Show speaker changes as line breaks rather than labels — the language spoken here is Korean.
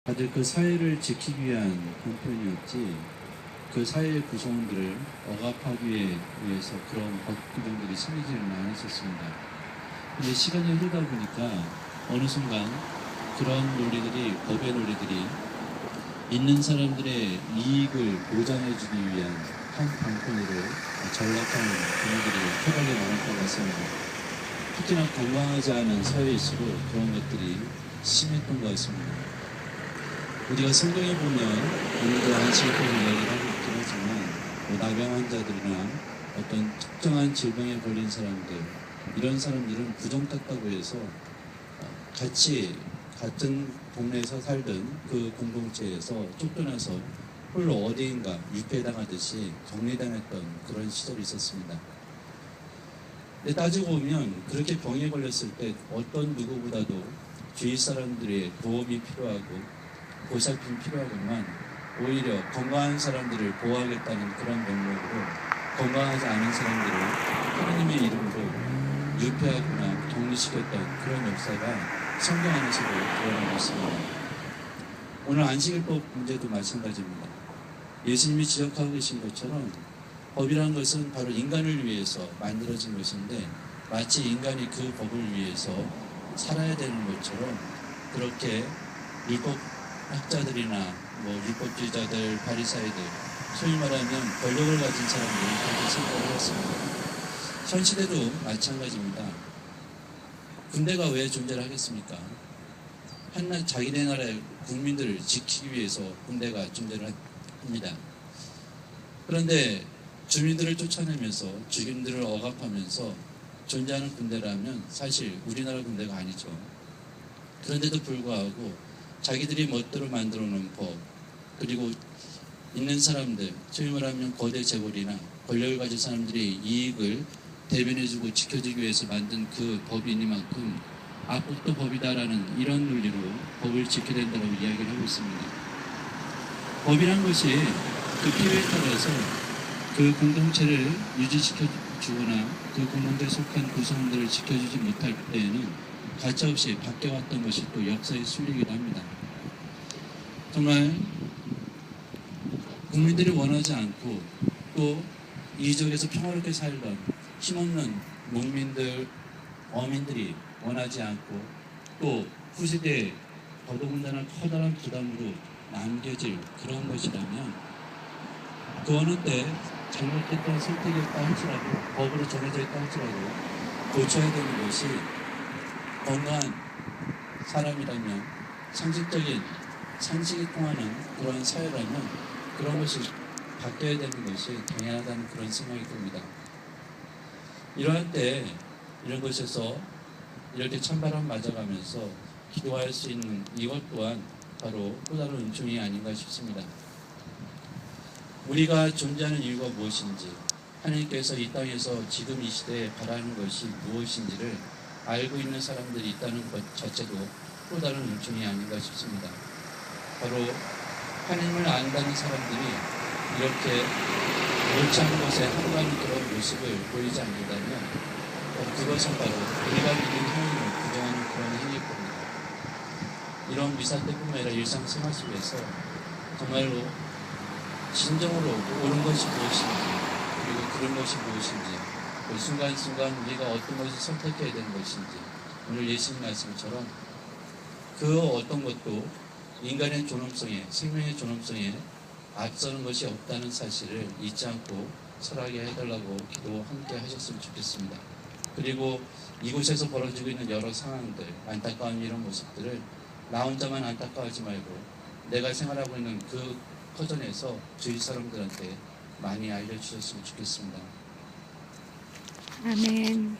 다들 그 사회를 지키기 위한 형편이었지 그 사회의 구성원들을 억압하기 위해서 그런 법 규정들이 생기지는 않았었습니다. 근데 시간이 흐르다 보니까 어느 순간 그런 논리들이, 법의 논리들이 있는 사람들의 이익을 보장해주기 위한 한 방편으로 전락하는 분위기들이 휘발려 나갈 것 같습니다. 특히나 건강하지 않은 사회일수록 그런 것들이 심했던 것 같습니다. 우리가 성경에 보면 오늘도 안식일법을 이야기를 하고 있긴 하지만 나병 환자들이나 어떤 특정한 질병에 걸린 사람들, 이런 사람들은 부정탔다고 해서 같이 같은 동네에서 살던 그 공동체에서 쫓겨나서 홀로 어디인가 유폐당하듯이 격리당했던 그런 시절이 있었습니다. 근데 따지고 보면 그렇게 병에 걸렸을 때 어떤 누구보다도 주위 사람들의 도움이 필요하고 보살핌이 필요하건만 오히려 건강한 사람들을 보호하겠다는 그런 명목으로 건강하지 않은 사람들을 하나님의 이름으로 유폐하거나 격리시켰던 그런 역사가 성경 안에서도 드러나고 있습니다. 오늘 안식일법 문제도 마찬가지입니다. 예수님이 지적하고 계신 것처럼 법이라는 것은 바로 인간을 위해서 만들어진 것인데 마치 인간이 그 법을 위해서 살아야 되는 것처럼 그렇게 율법학자들이나 율법주의자들, 바리사이들, 소위 말하면 권력을 가진 사람들이 그렇게 생각을 했습니다. 현 시대도 마찬가지입니다. 군대가 왜 존재를 하겠습니까? 자기네 나라의 국민들을 지키기 위해서 군대가 존재를 합니다. 그런데 주민들을 쫓아내면서 주민들을 억압하면서 존재하는 군대라면 사실 우리나라 군대가 아니죠. 그런데도 불구하고 자기들이 멋대로 만들어 놓은 법, 그리고 있는 사람들, 소위 말하면 거대 재벌이나 권력을 가진 사람들의 이익을 대변해주고 지켜주기 위해서 만든 그 법이니만큼 악법도 법이다라는 이런 논리로 법을 지켜야 된다고 이야기를 하고 있습니다. 법이란 것이 그 필요에 따라서 그 공동체를 유지시켜 주거나 그 공동체에 속한 구성원들을 지켜주지 못할 때에는 가차없이 바뀌어왔던 것이 또 역사의 순리이기도 합니다. 정말 국민들이 원하지 않고 또 이 지역에서 평화롭게 살던 힘없는 농민들, 어민들이 원하지 않고 또 후세대에 더더군다나 커다란 부담으로 남겨질 그런 것이라면 그 어느 때 잘못됐던 선택이었다 할지라도 법으로 정해져 있다 할지라도 고쳐야 되는 것이 건강한 사람이라면 상식적인 상식이 통하는 그런 사회라면 그런 것이 바뀌어야 되는 것이 당연하다는 그런 생각이 듭니다. 이러한 때 이런 것에서 이렇게 찬바람 맞아가면서 기도할 수 있는 이것 또한 바로 또 다른 은총이 아닌가 싶습니다. 우리가 존재하는 이유가 무엇인지, 하나님께서 이 땅에서 지금 이 시대에 바라는 것이 무엇인지를 알고 있는 사람들이 있다는 것 자체도 또 다른 은총이 아닌가 싶습니다. 바로 하나님을 안다는 사람들이 이렇게 옳지 않은 것에 항거하는 그런 모습을 보이지 않는다면 그것은 바로 우리가 믿는 하나님을 부정하는 그런 행위일 겁니다. 이런 미사 때뿐만 아니라 일상생활 속에서 정말로 진정으로 옳은 것이 무엇인지 그리고 그런 것이 무엇인지 그 순간순간 우리가 어떤 것을 선택해야 되는 것인지 오늘 예수님 말씀처럼 그 어떤 것도 인간의 존엄성에, 생명의 존엄성에 앞서는 것이 없다는 사실을 잊지 않고 설하게 해달라고 기도 함께 하셨으면 좋겠습니다. 그리고 이곳에서 벌어지고 있는 여러 상황들, 안타까운 이런 모습들을 나 혼자만 안타까워하지 말고 내가 생활하고 있는 그 터전에서 주위 사람들한테 많이 알려주셨으면 좋겠습니다.
아멘.